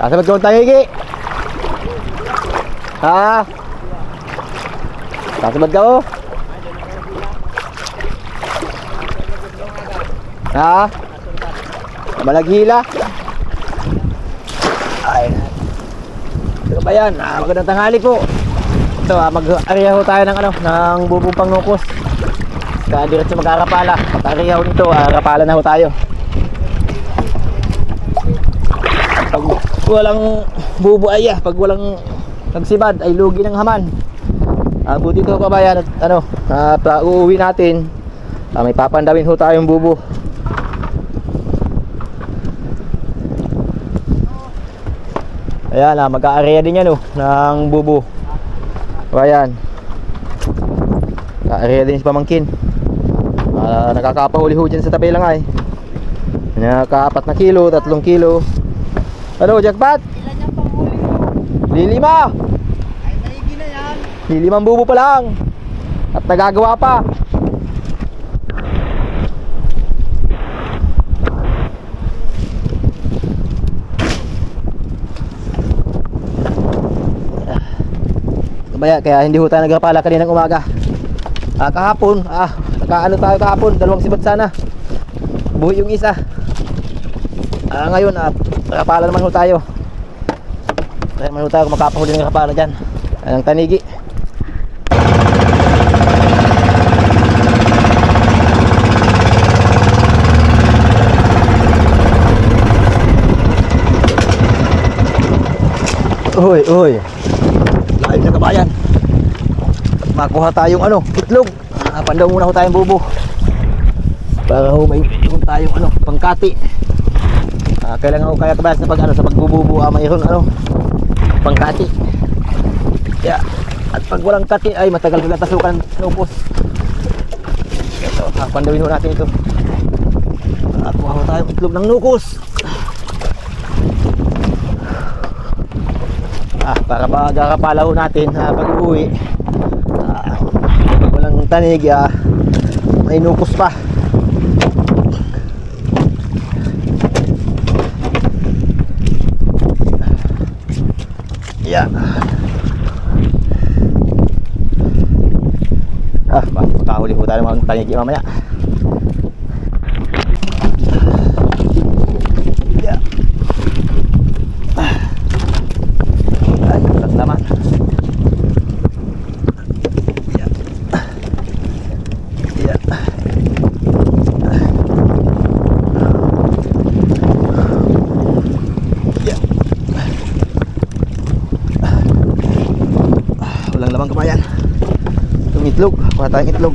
Sasabad ka mong tangigi. Ha? Sasabad ka mo? Ha? Malaghila? Ay. Ito ba yan? Magandang tanghali po. Ito, mag-area ho tayo ng ng bubong pangnukos. Kaya diretso mag-arapala. Pag-area ho nito, arapala na ho tayo. Pag walang bubo ay pag walang nagsibad ay lugi ng haman. Buti ito kabayan at uuwi natin. May papandawin ho tayong bubo. Ayan, mag-area din yan ng bubo. Ayan, area din si pamangkin. Nakakapahuli ho dyan sa tabi lang ay. Nakaka-4 na kilo, 3 kilo. Ano, jackpot? Ilan yung panghuli mo? Lilima. Ay, naigi na yan. Lilimang bubo pa lang. At nagagawa pa. Kaya hindi ho tayo nagpapala kaninang umaga. Kahapon, nakaano tayo kahapon, 2 sibad sana. Buhi yung isa. Ngayon, nakapala naman ho tayo. Kaya naman ho tayo makapahuli ng nakapala dyan. Ang tanigi. Uy, uy. Live na kabayan. Makuha tayong itlog. Pandaw muna ho tayong bubo. Para ho may itlog tayong pangkati. Kailangan ko kaya kabayan sa pagbububo mayroon pangkati. Yeah. At pag walang kati ay matagal tasukan ng upos. Ito, pandawin ho natin ito. Kuha ho tayong itlog ng nukos. Para magkakapala ho natin pag uwi. Pag walang tanig may nukos pa. Yeah. Makahuli po tayo mga tanigi mamaya. Yeah. Ay, walang laman. Yeah. Yeah. Walang lamang kabayan. Itong itlog, kuha tayong itlog,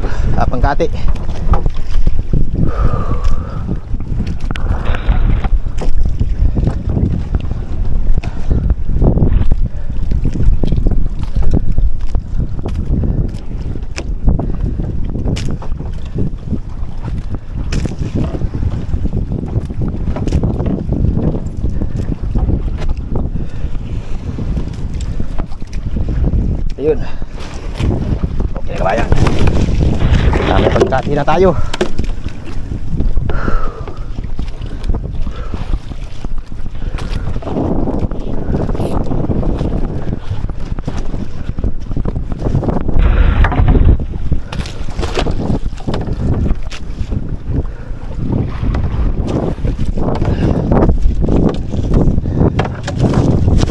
pangkati. Ayun. Okay kabayan. May pagkati na tayo.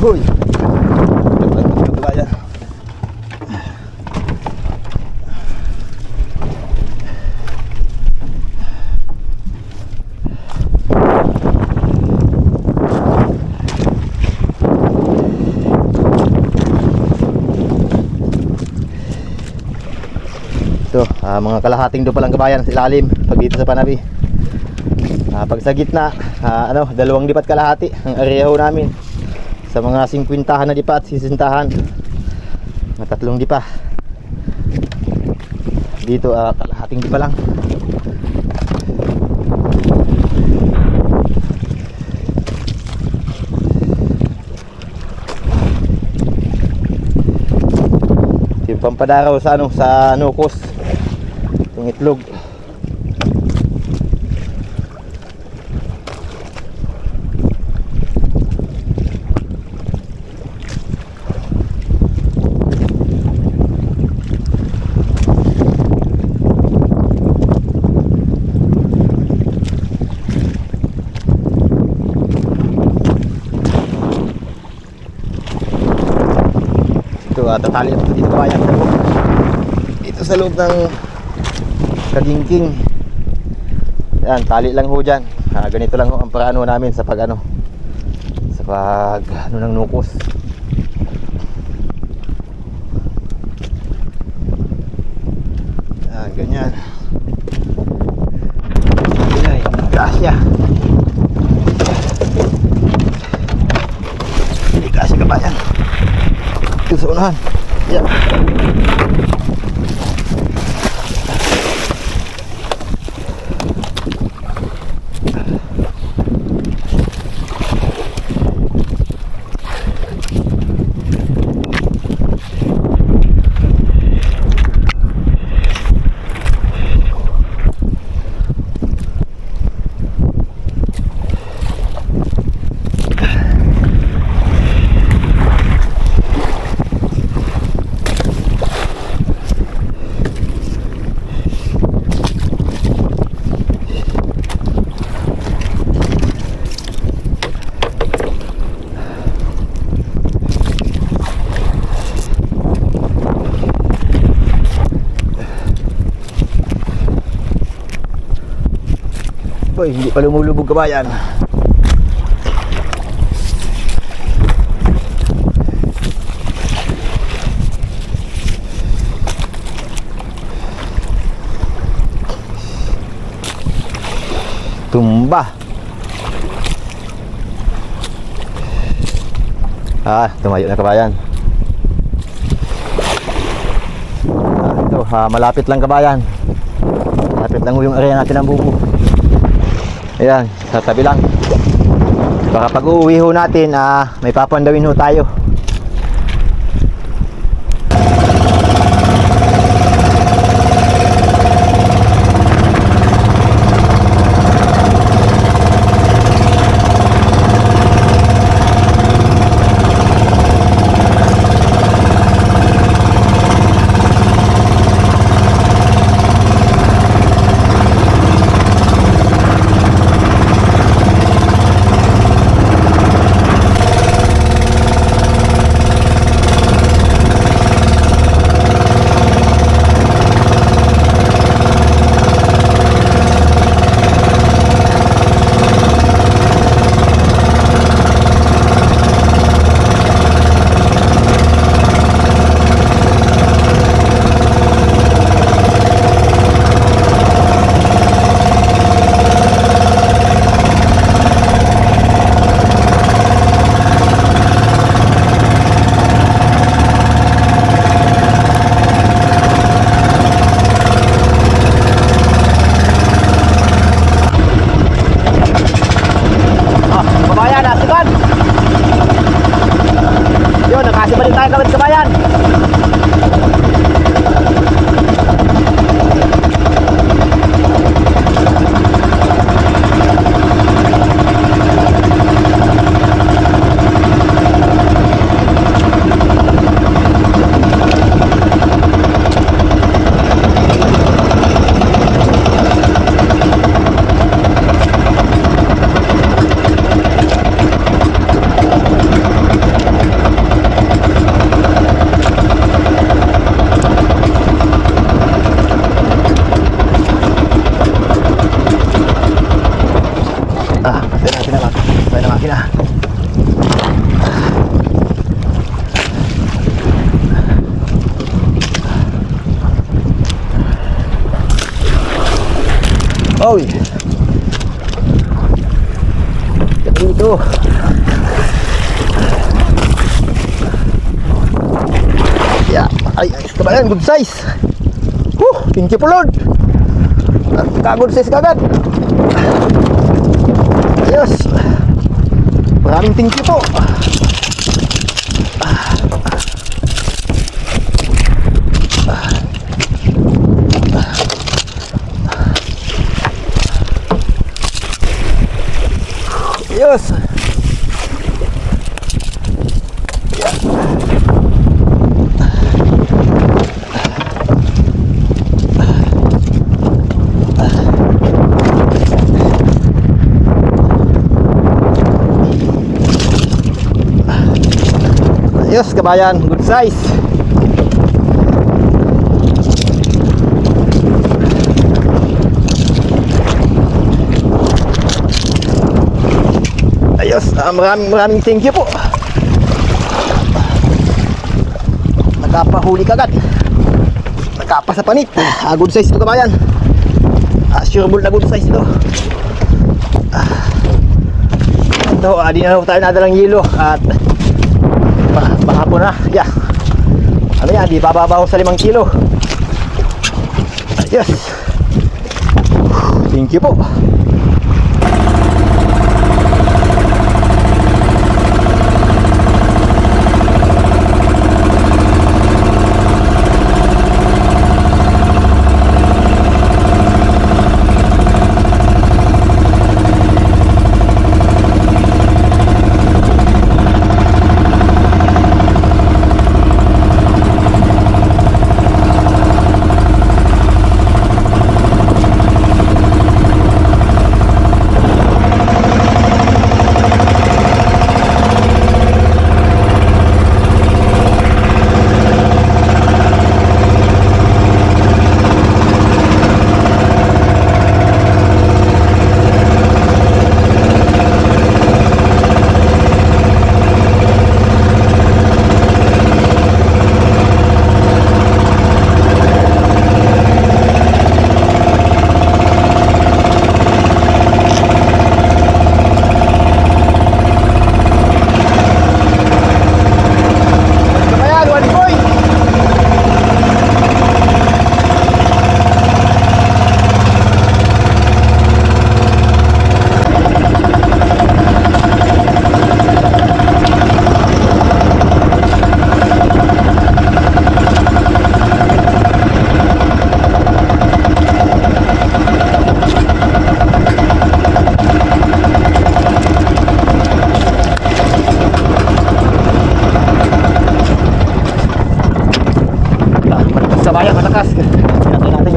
Hoy. Kabayan. Ito, mga kalahating do palang kabayan sa ilalim pag dito sa Panabi. Pag sa gitna, 2 lipat kalahati ang area ho namin. Sa mga 50 na dipa at 60 mga 3 dipa. Dito kalahating dipa lang. Yung pampadaraw sa sa nukos. Itong itlog. Ito, tatali ito dito kabayan sa loob. Ito sa loob ng kagingking. Yan, tali lang ho dyan. Ganito lang ho ang paraan ho namin sa pag ano, sa pag ano ng nukos. Yan, ganyan. Ay, kasya. Hindi kasya kabayan. Ito sa unahan. Yan. Uy, hindi pa lumulubog kabayan. Tumba. Tumayo na kabayan. Ito, malapit lang kabayan. Malapit lang yung area natin ng bubo. Ayan, sa tabi lang. Baka pag uuwi ho natin, may papandawin ho tayo. Nakasibalik tayo kawit kabayan. Patay na makina. Oy. Dito. Ya, ay kabayan, good size. Thank you po Lord. Good size kagad. Ayos. Maraming thank you po. Ayos. Ayos kabayan, good size. Ayos, maraming thank you po. Nakapahuli kagad. Nakapa sa panit. Good size ito kabayan. Sureable na good size ito. Ito, di na tayo nadalang yelo. At mahapon na. Yeah. Ano yan, di pababaw sa 5 kilo. Yes. Thank you po.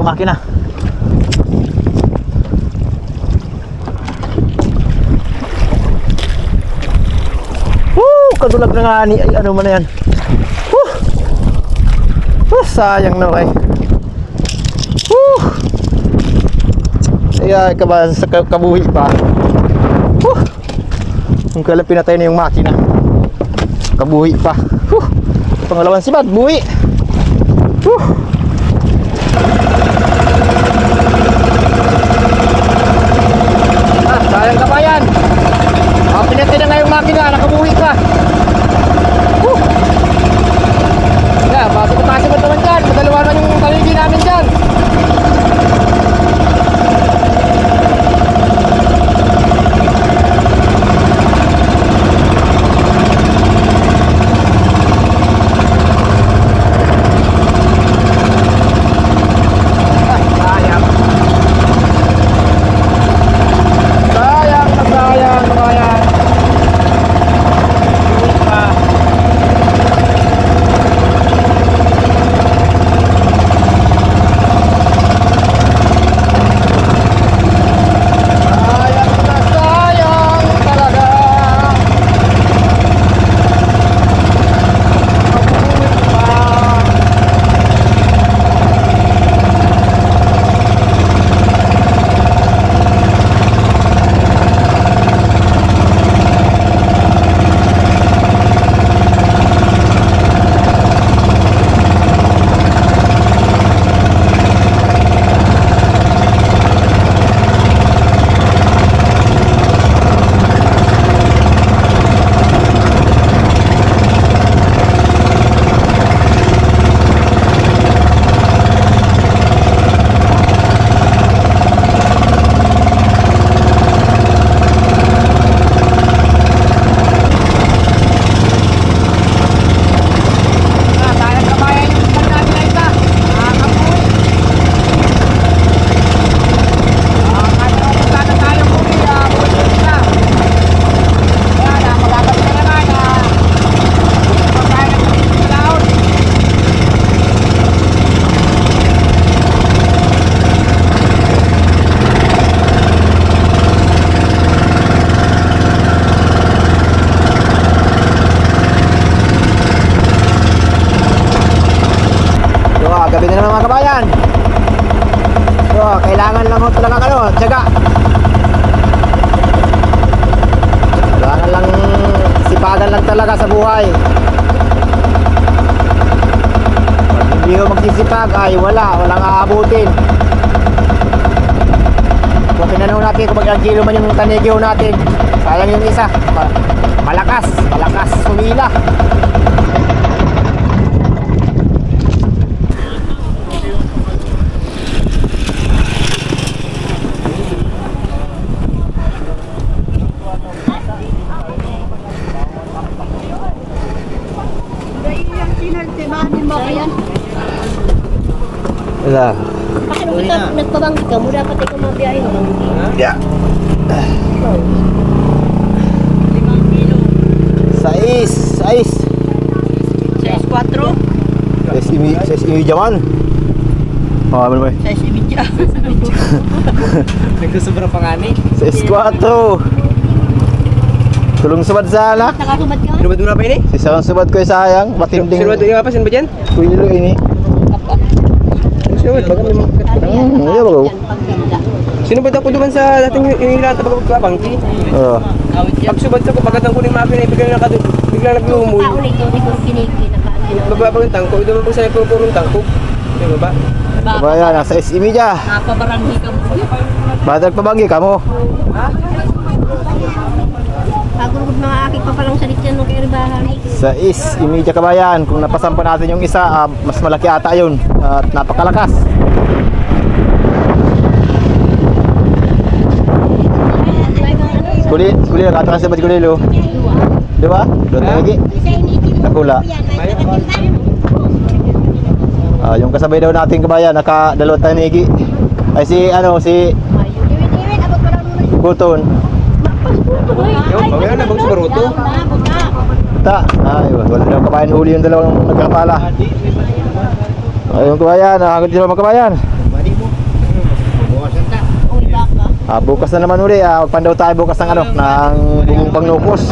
Makina. Kadulag na nga ni, ay ano man na yan. Sayang na kay. Ay ka sa kabuhi pa. Kung kailan pinatay na yung makina, kabuhi pa. Pangalawan si Bad, buhi. Sayang kabayan. Pinatay na nga yung makina, nakabuhi ka. Pasok mo naman dyan. Madalawa naman yung paligid namin dyan. talaga sa buhay. Pag hindi ho magsisipag ay walang aabutin. Kung tinanong natin kung mag-ilang kilo man yung tanigi ho natin, sayang yung isa. Malakas sumila. Wala. Bakit ka nagpabanggi ka mo? Dapat ikaw mabiyahin mo. Yeah. 5 kilo. Sais. 6-4. Sais imi jaman. Oh, ano ba? 6 imidya. Nagkasobra pa nga ni. Sais 4. Tulong subad sana. Nakasumad ka? Sinubad mo na pa ini? Sisang subad ko sayang. Matinding. Sinubad yung apa? Sino ba dyan? Kuilo ini. Sinubad, baga may mga... Iya bago. Sinubad ako duman sa dating yung lahat na pagkabangki. Oh. Pag subad ko, pagkatang ko ni Mapin ay biglang naglumoy. Tao nito, hindi ko kinikita ka. Magbaba yung tangko, ito po sa purong tangko. Yung baba. Kabayan, nasa SME dya. Napabaranghi ka mo. Badag pabagi ka mo. Pagurugod mga akik pa palang salit yan ng kairibahan. Sa SME dya kabayan. Kung napasampa natin yung isa, mas malaki ata yun. At napakalakas. Kuli nakatakas sa ba't kulilo? Di ba? Doon lagi. Nakula. Yung kasabay daw natin kabayan, naka-dalawang tanigi. Ay si Guton. Yung, mamaya na bang sumaruto? Wala daw kabayan huli yung dalawang nagkakapala. Ayun kabayan, nakakagod sila mga kabayan. Bukas na naman uli, magpandaw tayo bukas ng ng bungong pangnukos.